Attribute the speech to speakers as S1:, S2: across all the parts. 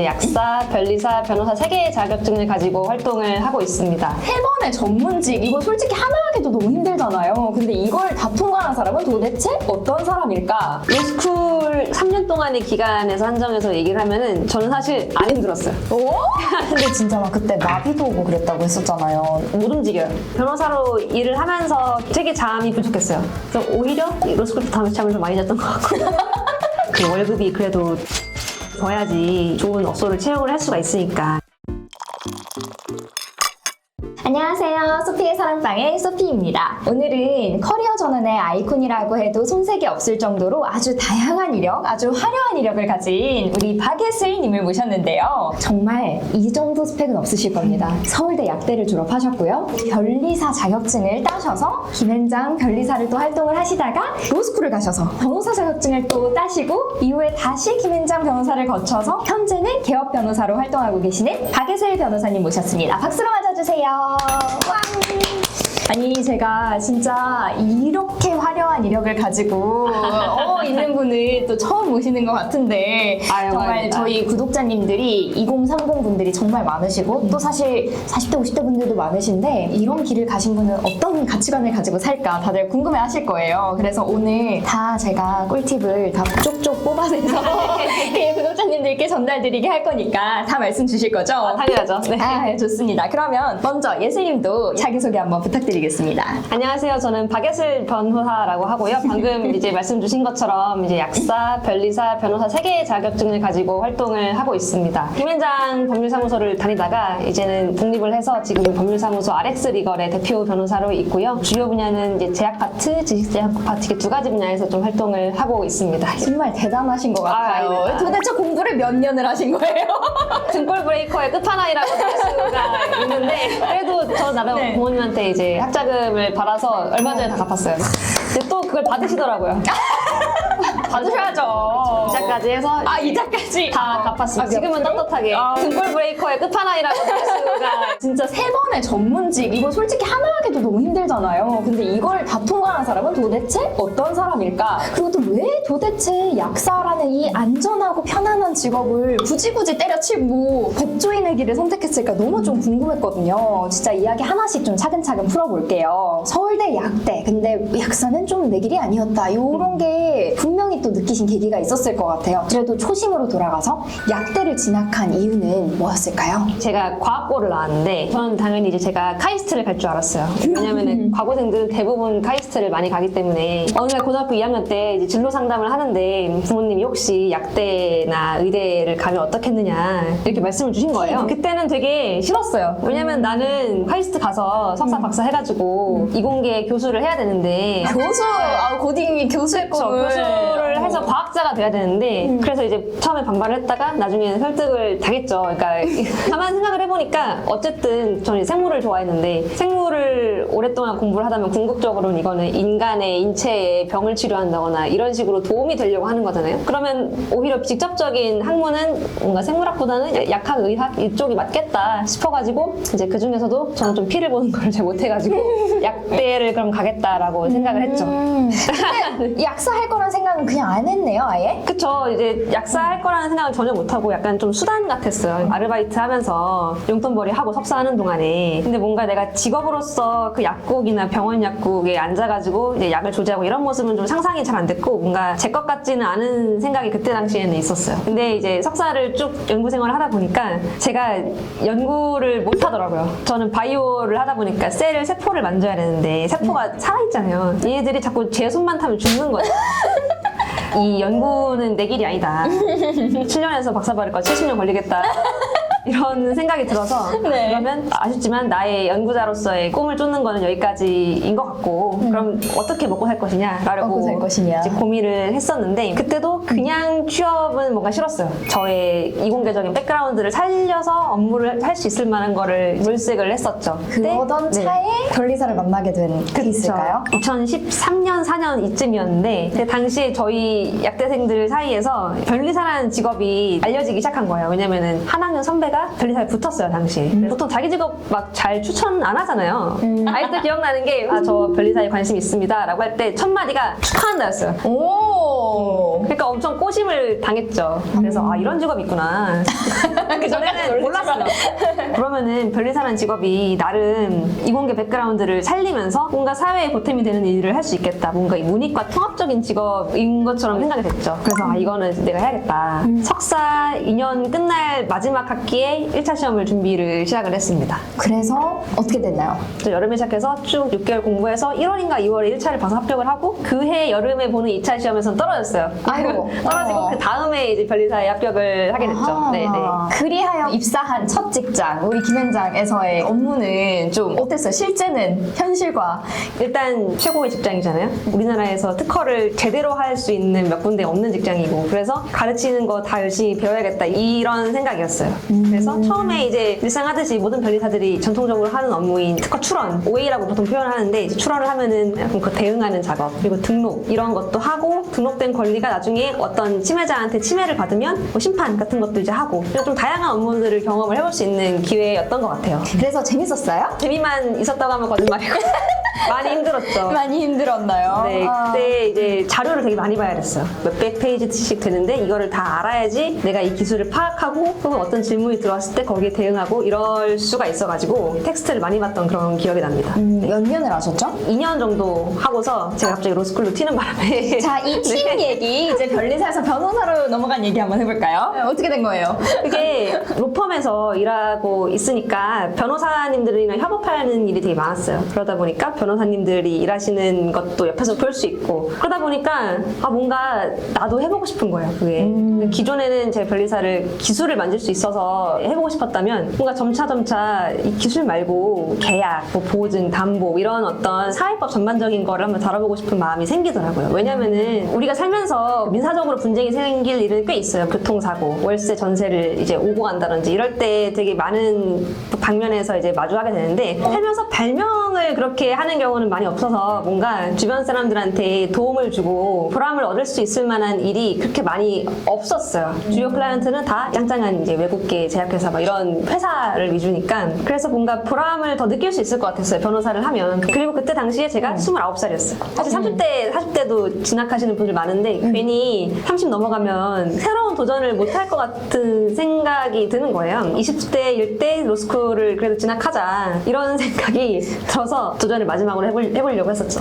S1: 약사, 변리사, 변호사 3개의 자격증을 가지고 활동을 하고 있습니다.
S2: 3번의 전문직, 이거 솔직히 하나 하기도 너무 힘들잖아요. 근데 이걸 다 통과한 사람은 도대체 어떤 사람일까?
S1: 로스쿨 3년 동안의 기간에서 한정해서 얘기를 하면은 저는 사실 안 힘들었어요.
S2: 오? 근데 진짜 막 그때 마비도 오고 그랬다고 했었잖아요.
S1: 못 움직여요. 변호사로 일을 하면서 되게 잠이 부족했어요. 그래서 오히려 로스쿨 다음에 잠을 좀 많이 잤던 것 같고 그 월급이 그래도 줘야지 좋은 업소를 채용을 할 수가 있으니까.
S2: 안녕하세요. 소피의 사랑방의 소피입니다. 오늘은 커리어 전환의 아이콘이라고 해도 손색이 없을 정도로 아주 다양한 이력, 아주 화려한 이력을 가진 우리 박예슬님을 모셨는데요. 정말 이 정도 스펙은 없으실 겁니다. 서울대 약대를 졸업하셨고요. 변리사 자격증을 따셔서 김앤장 변리사를 또 활동을 하시다가 로스쿨을 가셔서 변호사 자격증을 또 따시고 이후에 다시 김앤장 변호사를 거쳐서 현재는 개업 변호사로 활동하고 계시는 박예슬 변호사님 모셨습니다. 박수로 맞아주세요. 와. 아니 제가 진짜 이렇게 화려한 이력을 가지고 있는 분을 또 처음 모시는 것 같은데 정말
S1: 아닙니다.
S2: 저희 구독자님들이 2030 분들이 정말 많으시고 또 사실 40대 50대 분들도 많으신데 이런 길을 가신 분은 어떤 가치관을 가지고 살까 다들 궁금해 하실 거예요. 그래서 오늘 다 제가 꿀팁을 다 쪽쪽 뽑아내서 구독자님들께 전달드리게 할 거니까 다 말씀 주실 거죠?
S1: 당연하죠. 네.
S2: 네, 좋습니다. 그러면 먼저 예슬님도 자기소개 한번 부탁드리겠습니다.
S1: 안녕하세요. 저는 박예슬 변호사라고 하고요. 방금 이제 말씀 주신 것처럼 이제 약사, 변리사, 변호사 3개의 자격증을 가지고 활동을 하고 있습니다. 김앤장 법률사무소를 다니다가 이제는 독립을 해서 지금 법률사무소 RX 리걸의 대표 변호사로 있고요. 주요 분야는 이제 제약 파트, 지식제약 파트 이렇게 2가지 분야에서 좀 활동을 하고 있습니다.
S2: 정말 대단하신 것 같아요.
S1: 아닙니다.
S2: 도대체 공부를 몇 년을 하신 거예요?
S1: 등골 브레이커의 끝판왕이라고 할 수가 있는데 그래도 저 나름
S2: 네.
S1: 부모님한테 이제 학자금을 받아서 얼마 전에 다 갚았어요. 근데 또 그걸 받으시더라고요.
S2: 받으셔야죠.
S1: 이자까지 해서
S2: 이자까지?
S1: 다 갚았습니다. 지금은 떳떳하게 등골 브레이커의 끝판왕이라고 할 수가
S2: 진짜 3번의 전문직, 이거 솔직히 하나 하기도 너무 힘들잖아요. 근데 이걸 다 통과한 사람은 도대체 어떤 사람일까? 그리고 또 왜 도대체 약사라는 이 안전하고 편안한 직업을 굳이 때려치고 법조인의 길을 선택했을까 너무 좀 궁금했거든요. 진짜 이야기 하나씩 좀 차근차근 풀어볼게요. 서울대 약대, 근데 약사는 좀 내 길이 아니었다. 이런 게 분명히 또 느끼신 계기가 있었을 것 같아요. 그래도 초심으로 돌아가서 약대를 진학한 이유는 뭐였을까요?
S1: 제가 과학고를 나왔는데 저는 당연히 이제 제가 카이스트를 갈 줄 알았어요. 왜냐면은 과고생들은 대부분 카이스트를 많이 가기 때문에 어느 날 고등학교 2학년 때 이제 진로 상담을 하는데 부모님이 혹시 약대나 의대를 가면 어떻겠느냐 이렇게 말씀을 주신 거예요. 그때는 되게 싫었어요. 왜냐면 나는 카이스트 가서 석사 박사 해가지고 이공계 교수를 해야 되는데
S2: 교수! 고딩이 교수의 꿈을.
S1: 교수를 해서 과학자가 돼야 되는데 그래서 이제 처음에 반발을 했다가 나중에는 설득을 당했죠. 그러니까 가만 생각을 해보니까 어쨌든 저는 생물을 좋아했는데 생물을 오랫동안 공부를 하다 보면 궁극적으로는 이거는 인간의 인체에 병을 치료한다거나 이런 식으로 도움이 되려고 하는 거잖아요. 그러면 오히려 직접적인 학문은 뭔가 생물학보다는 약학, 의학 이쪽이 맞겠다 싶어가지고 이제 그 중에서도 저는 좀 피를 보는 걸 잘 못해가지고 약대를 그럼 가겠다라고 생각을 했죠.
S2: 근데 약사 할 거란 생각은 그냥 안 했네요, 아예?
S1: 그쵸. 이제 약사 할 거라는 생각을 전혀 못하고 약간 좀 수단 같았어요. 아르바이트 하면서 용돈벌이 하고 석사하는 동안에. 근데 뭔가 내가 직업으로서 그 약국이나 병원 약국에 앉아가지고 이제 약을 조제하고 이런 모습은 좀 상상이 잘 안 됐고 뭔가 제 것 같지는 않은 생각이 그때 당시에는 있었어요. 근데 이제 석사를 쭉 연구 생활을 하다 보니까 제가 연구를 못 하더라고요. 저는 바이오를 하다 보니까 세포를 만져야 되는데 세포가 살아있잖아요. 얘네들이 자꾸 제 손만 타면 죽는 거예요. 이 연구는 내 길이 아니다. 7년에서 박사 받을 거 70년 걸리겠다. 이런 생각이 들어서
S2: 네.
S1: 그러면 아쉽지만 나의 연구자로서의 꿈을 쫓는 거는 여기까지인 것 같고 그럼 어떻게 먹고 살 것이냐라고
S2: 먹고 살 것이냐.
S1: 이제 고민을 했었는데 그때도 그냥 취업은 뭔가 싫었어요. 저의 이공계적인 백그라운드를 살려서 업무를 할 수 있을 만한 거를 물색을 했었죠.
S2: 그러던
S1: 네.
S2: 차에 변리사를 만나게 된 케이스일까요?
S1: 2013년, 4년 이쯤이었는데 그 당시에 저희 약대생들 사이에서 변리사라는 직업이 알려지기 시작한 거예요. 왜냐면은 한 학년 선배가 변리사에 붙었어요, 당시에. 보통 자기 직업 막 잘 추천 안 하잖아요. 아직도 기억나는 게 저 변리사에 관심 있습니다 라고 할 때 첫 마디가 축하한다였어요.
S2: 오! 오.
S1: 그러니까 엄청 꼬심을 당했죠. 그래서 아 이런 직업이 있구나. 그 전에는 몰랐어요. 그러면은 변리사라는 직업이 나름 이공계 백그라운드를 살리면서 뭔가 사회에 보탬이 되는 일을 할 수 있겠다. 뭔가 이 문이과 통합적인 직업인 것처럼 생각이 됐죠. 그래서 아 이거는 내가 해야겠다. 석사 2년 끝날 마지막 학기에 1차 시험을 준비를 시작을 했습니다.
S2: 그래서 어떻게 됐나요?
S1: 저 여름에 시작해서 쭉 6개월 공부해서 1월인가 2월에 1차를 봐서 합격을 하고 그 해 여름에 보는 2차 시험에서는 떨어졌어요.
S2: 아이고.
S1: 떨어지고 그 다음에 이제 변리사에 합격을 하게 됐죠.
S2: 아하.
S1: 네네.
S2: 그리하여 입사한 첫 직장, 우리 김현장에서의 업무는 좀 어땠어요? 실제는 현실과.
S1: 일단 최고의 직장이잖아요. 우리나라에서 특허를 제대로 할 수 있는 몇 군데 없는 직장이고 그래서 가르치는 거 다 열심히 배워야겠다 이런 생각이었어요. 그래서 처음에 이제 일상 하듯이 모든 변리사들이 전통적으로 하는 업무인 특허 출원, OA라고 보통 표현을 하는데 이제 출원을 하면은 약간 그 대응하는 작업 그리고 등록 이런 것도 하고 등록된 권리가 나중에 어떤 침해자한테 침해를 받으면 뭐 심판 같은 것도 이제 하고 좀 다양한 업무들을 경험을 해볼 수 있는 기회였던 것 같아요.
S2: 그래서 재밌었어요?
S1: 재미만 있었다고 하면 거짓말이고 많이 힘들었죠.
S2: 많이 힘들었나요?
S1: 네, 그때 이제 자료를 되게 많이 봐야 됐어요. 몇백 페이지씩 되는데 이거를 다 알아야지 내가 이 기술을 파악하고 혹은 어떤 질문이 들어왔을 때 거기에 대응하고 이럴 수가 있어가지고 텍스트를 많이 봤던 그런 기억이 납니다.
S2: 몇 년을 하셨죠?
S1: 2년 정도 하고서 제가 갑자기 로스쿨로 튀는 바람에
S2: 자, 이 팀
S1: 네.
S2: 얘기 이제 변리사에서 변호사로 넘어간 얘기 한번 해볼까요? 어떻게 된 거예요?
S1: 그게 로펌에서 일하고 있으니까 변호사님들이랑 협업하는 일이 되게 많았어요. 그러다 보니까 변호사님들이 일하시는 것도 옆에서 볼 수 있고 그러다 보니까 아 뭔가 나도 해보고 싶은 거예요. 그게 기존에는 제 변리사를 기술을 만질 수 있어서 해보고 싶었다면 뭔가 점차 이 기술 말고 계약, 뭐 보증, 담보 이런 어떤 사회법 전반적인 거를 한번 다뤄보고 싶은 마음이 생기더라고요. 왜냐면은 우리가 살면서 민사적으로 분쟁이 생길 일은 꽤 있어요. 교통사고, 월세, 전세를 이제 오고 간다든지 이럴 때 되게 많은 방면에서 이제 마주하게 되는데 살면서 발명을 그렇게 하는 경우는 많이 없어서 뭔가 주변 사람들한테 도움을 주고 보람을 얻을 수 있을 만한 일이 그렇게 많이 없었어요. 주요 클라이언트는 다 짱짱한 이제 외국계 제약회사 막 이런 회사를 위주니까 그래서 뭔가 보람을 더 느낄 수 있을 것 같았어요. 변호사를 하면. 그리고 그때 당시에 제가 29살이었어요. 사실 30대, 40대도 진학하시는 분들 많은데 괜히 30 넘어가면 새로운 도전을 못 할 것 같은 생각이 드는 거예요. 20대일 때 로스쿨을 그래도 진학하자 이런 생각이 들어서 도전을 마지막으로 해보려고 했었죠.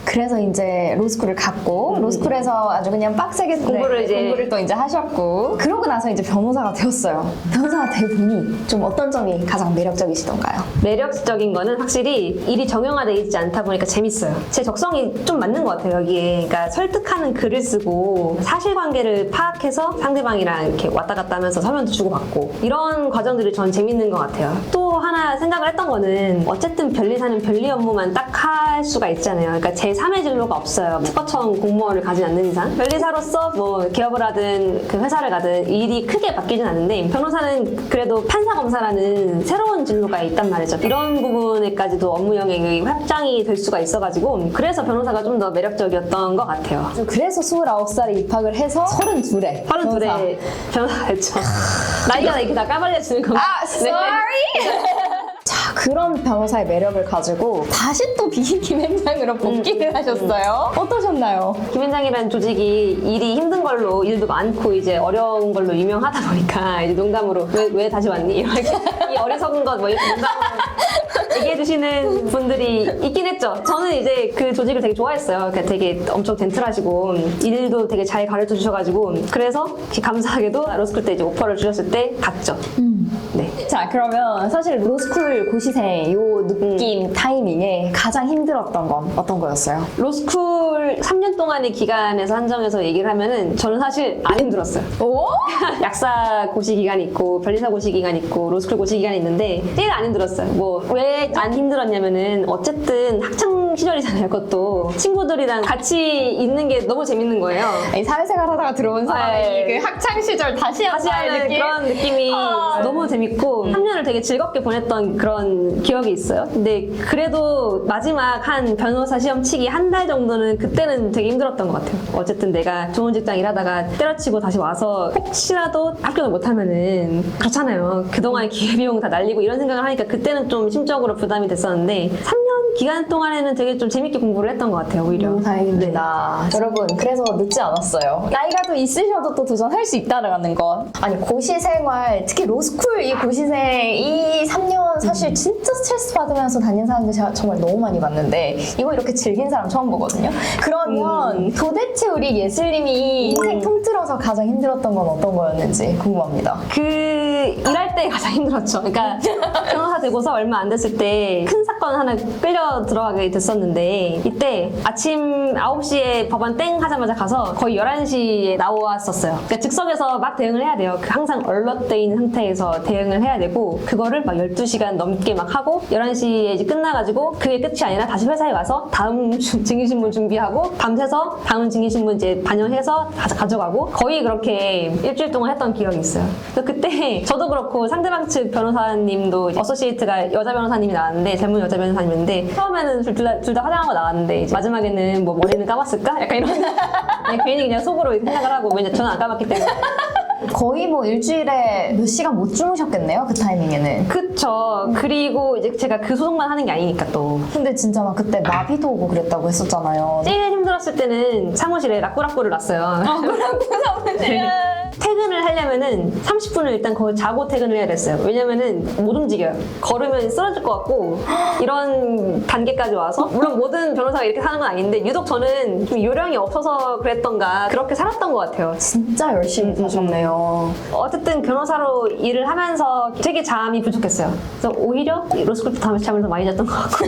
S2: 그래서 이제 로스쿨을 갔고 로스쿨에서 아주 그냥 빡세게 공부를 또 이제 하셨고 그러고 나서 이제 변호사가 되었어요. 변호사가 되보니 좀 어떤 점이 가장 매력적이시던가요?
S1: 매력적인 거는 확실히 일이 정형화되어 있지 않다 보니까 재밌어요. 제 적성이 좀 맞는 것 같아요, 여기에. 그러니까 설득하는 글을 쓰고 사실관계를 파악해서 상대방이랑 이렇게 왔다 갔다 하면서 서면도 주고받고 이런 과정들이 전 재밌는 것 같아요. 또 하나 생각을 했던 거는 어쨌든 변리사는 변리 업무만 딱 할 수가 있잖아요. 그러니까 제3의 진로가 없어요. 특허청 공무원을 가진 않는 이상. 변리사로서 뭐 기업을 하든 그 회사를 가든 일이 크게 바뀌진 않는데 변호사는 그래도 판사 검사라는 새로운 진로가 있단 말이죠. 이런 부분에까지도 업무 영역이 확장이 될 수가 있어가지고 그래서 변호사가 좀 더 매력적이었던 것 같아요.
S2: 그래서 29살에 입학을 해서 32에
S1: 32에 변호사가 됐죠. 나이가 이렇게 다 까발려지는 건가?
S2: 아, sorry! 자, 그런 변호사의 매력을 가지고 다시 또 김현장으로 복귀를 하셨어요. 어떠셨나요?
S1: 김현장이라는 조직이 일이 힘든 걸로 일도 많고 이제 어려운 걸로 유명하다 보니까 이제 농담으로 왜 다시 왔니? 이렇게 이 어리석은 것 뭐 이렇게 농담으로 얘기해 주시는 분들이 있긴 했죠. 저는 이제 그 조직을 되게 좋아했어요. 그러니까 되게 엄청 젠틀하시고 일도 되게 잘 가르쳐 주셔가지고 그래서 감사하게도 로스쿨 때 이제 오퍼를 주셨을 때 갔죠. 네.
S2: 자, 그러면 사실 로스쿨 고시생 요 느낌 타이밍에 가장 힘들었던 건 어떤 거였어요?
S1: 로스쿨 3년 동안의 기간에서 한정해서 얘기를 하면은 저는 사실 안 힘들었어요.
S2: 오?
S1: 약사 고시 기간이 있고 변리사 고시 기간이 있고 로스쿨 고시 기간이 있는데 제일 안 힘들었어요. 뭐 왜 안 힘들었냐면은 어쨌든 학창 시절이잖아요. 그것도 친구들이랑 같이 있는 게 너무 재밌는 거예요.
S2: 아니, 사회생활 하다가 들어온 사람이
S1: 네.
S2: 그 학창 시절 다시
S1: 하는
S2: 하는
S1: 그런 느낌이 너무 재밌고 3년을 되게 즐겁게 보냈던 그런 기억이 있어요. 근데 그래도 마지막 한 변호사 시험 치기 한 달 정도는 그때는 되게 힘들었던 것 같아요. 어쨌든 내가 좋은 직장 일하다가 때려치고 다시 와서 혹시라도 합격을 못하면은 그렇잖아요. 그동안의 기회비용 다 날리고 이런 생각을 하니까 그때는 좀 심적으로 부담이 됐었는데 3년 기간 동안에는 되게 좀 재밌게 공부를 했던 것 같아요, 오히려.
S2: 다행입니다. 여러분, 그래서 늦지 않았어요. 나이가 또 있으셔도 또 도전할 수 있다라는 것. 아니, 고시 생활, 특히 로스쿨 이 고시생 이 3년 사실 진짜 스트레스 받으면서 다닌 사람들 제가 정말 너무 많이 봤는데 이거 이렇게 즐긴 사람 처음 보거든요. 그러면 도대체 우리 예슬님이 인생 통틀어서 가장 힘들었던 건 어떤 거였는지 궁금합니다.
S1: 일할 때 가장 힘들었죠. 그러니까 변호사 되고서 얼마 안 됐을 때 큰 사건 하나 끌려 들어가게 됐었는데 이때 아침 9시에 법원 땡 하자마자 가서 거의 11시에 나왔었어요. 그러니까 즉석에서 막 대응을 해야 돼요. 항상 얼럿돼 있는 상태에서 대응을 해야 되고 그거를 막 12시간 넘게 막 하고 11시에 이제 끝나가지고 그게 끝이 아니라 다시 회사에 가서 다음 증인신문 준비하고 밤새서 다음 증인신문 이제 반영해서 가져가고 거의 그렇게 일주일 동안 했던 기억이 있어요. 그래서 그때 저도 그렇고 상대방 측 변호사님도 어소시에이트가 여자 변호사님이 나왔는데 젊은 여자 변호사님인데 처음에는 둘 다 화장하고 나왔는데 이제 마지막에는 뭐 머리는 감았을까? 약간 이런 그냥 괜히 그냥 속으로 생각을 하고 왜냐면 저는 안 감았기 때문에
S2: 거의 뭐 일주일에 몇 시간 못 주무셨겠네요, 그 타이밍에는.
S1: 그쵸. 그리고 이제 제가 그 소송만 하는 게 아니니까 또.
S2: 근데 진짜 막 그때 마비도 오고 그랬다고 했었잖아요.
S1: 제일 힘들었을 때는 사무실에 라꾸라꾸를 놨어요. 퇴근을 하려면은 30분을 일단 거기 자고 퇴근을 해야 됐어요. 왜냐면은 못 움직여요. 걸으면 쓰러질 것 같고 이런 단계까지 와서 물론 모든 변호사가 이렇게 사는 건 아닌데 유독 저는 좀 요령이 없어서 그랬던가 그렇게 살았던 것 같아요.
S2: 진짜 열심히 사셨네요.
S1: 어쨌든 변호사로 일을 하면서 되게 잠이 부족했어요. 그래서 오히려 로스쿨부터 하면서 잠을 더 많이 잤던 것 같고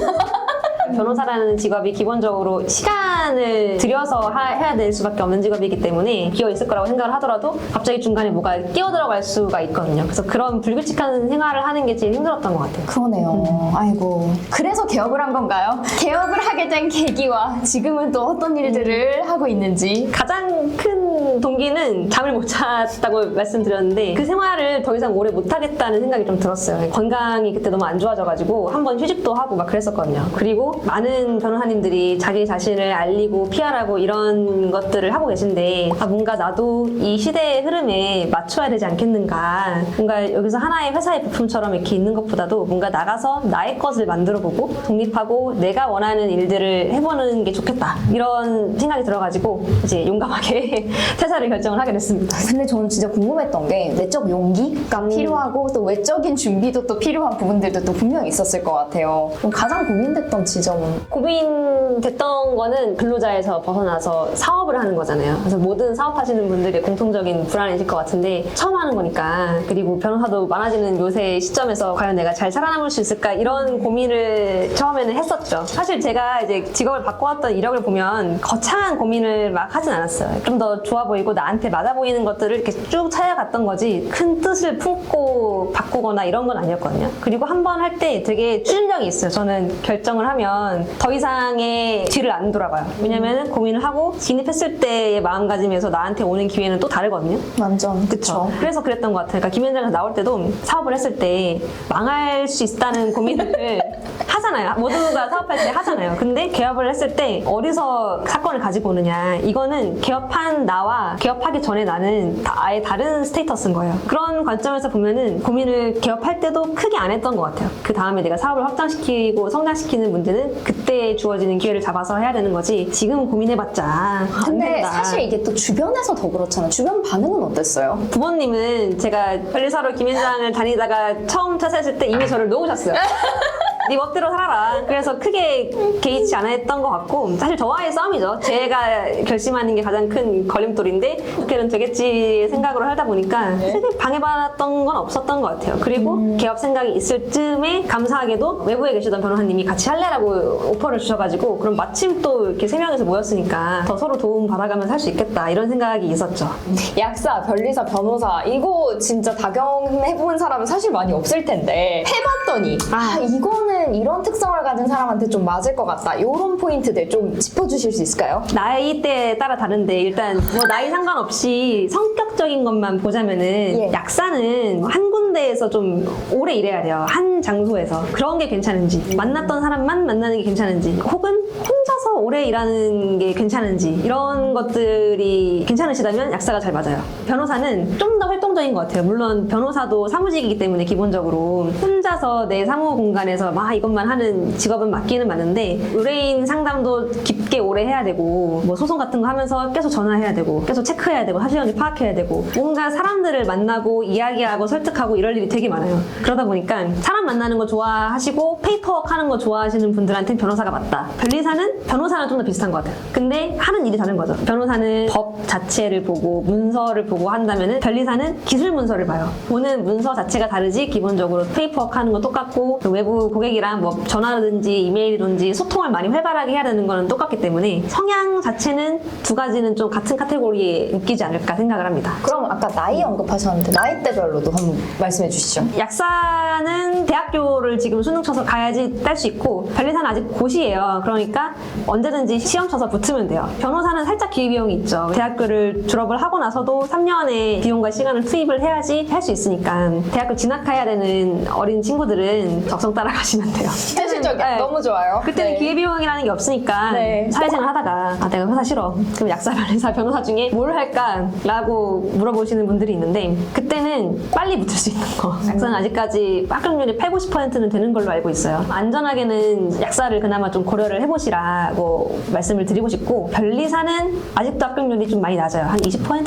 S1: 변호사라는 직업이 기본적으로 시간을 들여서 해야 될 수밖에 없는 직업이기 때문에 기어 있을 거라고 생각을 하더라도 갑자기 중간에 뭐가 끼어 들어갈 수가 있거든요. 그래서 그런 불규칙한 생활을 하는 게 제일 힘들었던 것 같아요.
S2: 그러네요. 아이고. 그래서 개업을 한 건가요? 개업을 하게 된 계기와 지금은 또 어떤 일들을 하고 있는지.
S1: 가장 큰 동기는 잠을 못 잤다고 말씀드렸는데 그 생활을 더 이상 오래 못 하겠다는 생각이 좀 들었어요. 건강이 그때 너무 안 좋아져가지고 한번 휴직도 하고 막 그랬었거든요. 그리고 많은 변호사님들이 자기 자신을 알리고 PR하고 이런 것들을 하고 계신데 뭔가 나도 이 시대의 흐름에 맞춰야 되지 않겠는가. 뭔가 여기서 하나의 회사의 부품처럼 이렇게 있는 것보다도 뭔가 나가서 나의 것을 만들어보고 독립하고 내가 원하는 일들을 해보는 게 좋겠다. 이런 생각이 들어가지고 이제 용감하게 퇴사를 결정을 하게 됐습니다.
S2: 근데 저는 진짜 궁금했던 게 내적 용기가 필요하고 또 외적인 준비도 또 필요한 부분들도 또 분명히 있었을 것 같아요. 그럼 가장 고민됐던 지점은?
S1: 고민됐던 거는 근로자에서 벗어나서 사업을 하는 거잖아요. 그래서 모든 사업하시는 분들의 공통적인 불안이실 것 같은데 처음 하는 거니까 그리고 변호사도 많아지는 요새 시점에서 과연 내가 잘 살아남을 수 있을까 이런 고민을 처음에는 했었죠. 사실 제가 이제 직업을 바꿔왔던 이력을 보면 거창한 고민을 막 하진 않았어요. 좀 더 좋아 보이고 나한테 맞아 보이는 것들을 이렇게 쭉 찾아갔던 거지 큰 뜻을 품고 바꾸거나 이런 건 아니었거든요. 그리고 한 번 할 때 되게 추진력이 있어요. 저는 결정을 하면 더 이상의 뒤를 안 돌아봐요. 왜냐면은 고민을 하고 진입했을 때의 마음가짐에서 나한테 오는 기회는 또 다르거든요.
S2: 완전.
S1: 그쵸. 그래서 그랬던 것 같아요. 그러니까 김현장에서 나올 때도 사업을 했을 때 망할 수 있다는 고민을 하잖아요. 모두가 사업할 때 하잖아요. 근데 개업을 했을 때 어디서 사건을 가지고 오느냐. 이거는 개업한 나와 개업하기 전에 나는 아예 다른 스테이터스인 거예요. 그런 관점에서 보면은 고민을 개업할 때도 크게 안 했던 것 같아요. 그 다음에 내가 사업을 확장시키고 성장시키는 문제는 그때 주어지는 기회를 잡아서 해야 되는 거지 지금 고민해봤자 안
S2: 근데
S1: 된다.
S2: 사실 이게 또 주변에서 더 그렇잖아요. 주변 반응은 어땠어요?
S1: 부모님은 제가 변리사로 김현장을 다니다가 처음 퇴사했을 때 이미 저를 놓으셨어요. 네 멋대로 살아라. 그래서 크게 개의치 않아 했던 것 같고 사실 저와의 싸움이죠. 제가 결심하는 게 가장 큰 걸림돌인데 그렇게는 되겠지 생각으로 하다 보니까 크게 방해받았던 건 없었던 것 같아요. 그리고 개업 생각이 있을 쯤에 감사하게도 외부에 계시던 변호사님이 같이 할래라고 오퍼를 주셔가지고 그럼 마침 또 이렇게 3명에서 모였으니까 더 서로 도움 받아가면서 할 수 있겠다 이런 생각이 있었죠.
S2: 약사, 변리사, 변호사 이거 진짜 다경해본 사람은 사실 많이 없을 텐데 해봤더니 이거는 이런 특성을 가진 사람한테 좀 맞을 것 같다. 이런 포인트들 좀 짚어주실 수 있을까요?
S1: 나이대에 따라 다른데 일단 뭐 나이 상관없이 성격적인 것만 보자면은 약사는 한 군데에서 좀 오래 일해야 돼요. 한 장소에서. 그런 게 괜찮은지 만났던 사람만 만나는 게 괜찮은지 혹은 혼자서 서서 오래 일하는 게 괜찮은지 이런 것들이 괜찮으시다면 약사가 잘 맞아요. 변호사는 좀 더 활동적인 것 같아요. 물론 변호사도 사무직이기 때문에 기본적으로 혼자서 내 사무 공간에서 막 이것만 하는 직업은 맞기는 맞는데 의뢰인 상담도 깊게 오래 해야 되고 뭐 소송 같은 거 하면서 계속 전화해야 되고 계속 체크해야 되고 사실관계 파악해야 되고 뭔가 사람들을 만나고 이야기하고 설득하고 이럴 일이 되게 많아요. 그러다 보니까 사람 만나는 거 좋아하시고 페이퍼워크 하는 거 좋아하시는 분들한테는 변호사가 맞다. 변호사는 좀 더 비슷한 것 같아요. 근데 하는 일이 다른 거죠. 변호사는 법 자체를 보고 문서를 보고 한다면은 변리사는 기술 문서를 봐요. 보는 문서 자체가 다르지 기본적으로 페이퍼워크 하는 건 똑같고 외부 고객이랑 뭐 전화든지 이메일이든지 소통을 많이 활발하게 해야 되는 거는 똑같기 때문에 성향 자체는 두 가지는 좀 같은 카테고리에 묶이지 않을까 생각을 합니다.
S2: 그럼 아까 나이 언급하셨는데 나이대별로도 한번 말씀해 주시죠.
S1: 약사는 대학교를 지금 수능 쳐서 가야지 딸 수 있고 변리사는 아직 고시예요. 그러니까 언제든지 시험 쳐서 붙으면 돼요. 변호사는 살짝 기회비용이 있죠. 대학교를 졸업을 하고 나서도 3년의 비용과 시간을 투입을 해야지 할 수 있으니까 대학교 진학해야 되는 어린 친구들은 적성 따라가시면 돼요.
S2: 현실적이야.
S1: 네.
S2: 너무 좋아요.
S1: 그때는
S2: 네.
S1: 기회비용이라는 게 없으니까
S2: 네.
S1: 사회생활 하다가 내가 회사 싫어. 그럼 약사, 변리사, 변호사 중에 뭘 할까? 라고 물어보시는 분들이 있는데 그때는 빨리 붙을 수 있는 거. 약사는 아직까지 합격률이 80~90%는 되는 걸로 알고 있어요. 안전하게는 약사를 그나마 좀 고려를 해보시라고 말씀을 드리고 싶고 변리사는 아직도 합격률이 좀 많이 낮아요. 한 20%,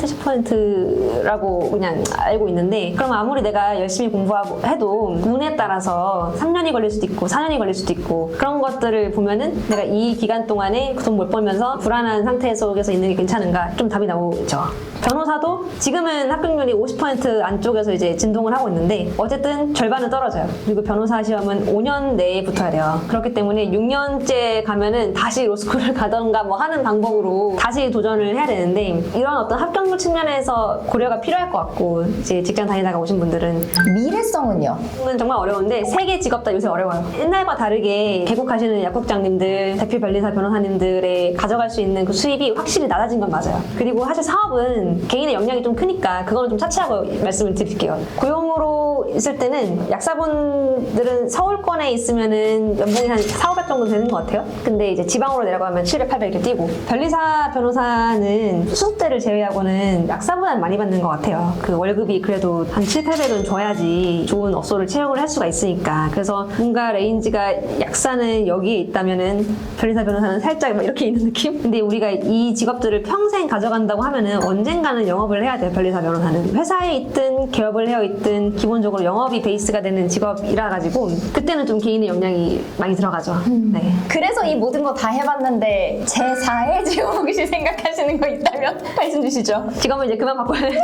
S1: 10%라고 그냥 알고 있는데 그럼 아무리 내가 열심히 공부하고 해도 운에 따라서 3년이 걸릴 수도 있고 4년이 걸릴 수도 있고 그런 것들을 보면은 내가 이 기간 동안에 돈 못 벌면서 불안한 상태 속에서 있는 게 괜찮은가 좀 답이 나오죠. 변호사도 지금은 합격률이 50% 안쪽에서 이제 진동을 하고 있는데 어쨌든 절반은 떨어져요. 그리고 변호사 시험은 5년 내에 붙어야 돼요. 그렇기 때문에 6년째 가면은 다시 로스쿨을 가던가 뭐 하는 방법으로 다시 도전을 해야 되는데 이런 어떤 합격률 측면에서 고려가 필요할 것 같고 이제 직장 다니다가 오신 분들은
S2: 미래성은요?
S1: 은 정말 어려운데 세계 직업 다 요새 어려워요. 옛날과 다르게 개국하시는 약국장님들, 대표 변리사 변호사님들의 가져갈 수 있는 그 수입이 확실히 낮아진 건 맞아요. 그리고 사실 사업은 개인의 역량이 좀 크니까 그거는 좀 차치하고 말씀을 드릴게요. 고용으로 있을 때는 약사분들은 서울권에 있으면은 연봉이 한 400~500 정도 되는 것 같아요. 근데 이제 지방으로 내려가면 700~800 이렇게 뛰고 변리사 변호사는 수습대를 제외하고는 약사보다는 많이 받는 것 같아요. 그 월급이 그래도 한 700~800은 줘야지 좋은 업소를 채용을 할 수가 있으니까. 그래서 뭔가 레인지가 약사는 여기에 있다면은 변리사 변호사는 살짝 막 이렇게 있는 느낌? 근데 우리가 이 직업들을 평생 가져간다고 하면은 언젠가는 영업을 해야 돼요. 변리사 변호사는 회사에 있든 개업을 해어 있든 기본적으로 영업이 베이스가 되는 직업이라 가지고 그때는 좀 개인의 역량이 많이 들어가죠. 네.
S2: 그래서 이 모든 거 다 해봤는데 제4의 직업혹시 생각하시는 거 있다면 말씀 주시죠.
S1: 직업을 이제 그만 바꿔야 돼.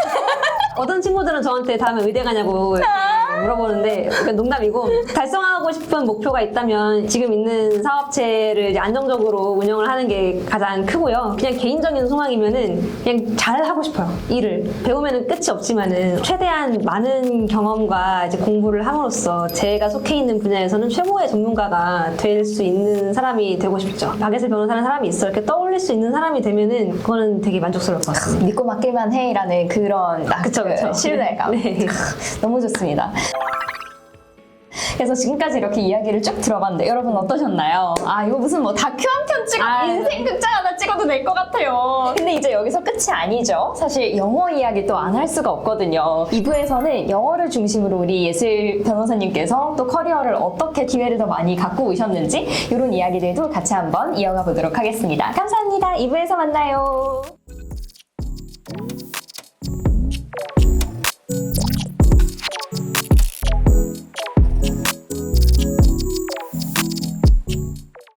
S1: 어떤 친구들은 저한테 다음에 의대 가냐고 이렇게 물어보는데 그건 농담이고 달성하고 싶은 목표가 있다면 지금 있는 사업체를 이제 안정적으로 운영을 하는 게 가장 크고요. 그냥 개인적인 소망이면은 그냥 잘 하고 싶어요. 일을 배우면은 끝이 없지만은 최대한 많은 경험과 이제 공부를 함으로써 제가 속해 있는 분야에서는 최고의 전문가가 될 수 있는 사람이 되고 싶죠. 박예슬 변호사라는 사람이 있어 이렇게 떠올릴 수 있는 사람이 되면은 그거는 되게 만족스러울 것 같습니다.
S2: 믿고 맡길만 해라는 그런
S1: 그쵸.
S2: 신뢰감.
S1: 네.
S2: 너무 좋습니다. 그래서 지금까지 이렇게 이야기를 쭉 들어봤는데 여러분 어떠셨나요? 아 이거 무슨 뭐 다큐 한 편 찍어 인생 극장 하나 찍어도 될 것 같아요. 근데 이제 여기서 끝이 아니죠. 사실 영어 이야기 또 안 할 수가 없거든요. 2부에서는 영어를 중심으로 우리 예슬 변호사님께서 또 커리어를 어떻게 기회를 더 많이 갖고 오셨는지 이런 이야기들도 같이 한번 이어가 보도록 하겠습니다. 감사합니다. 2부에서 만나요.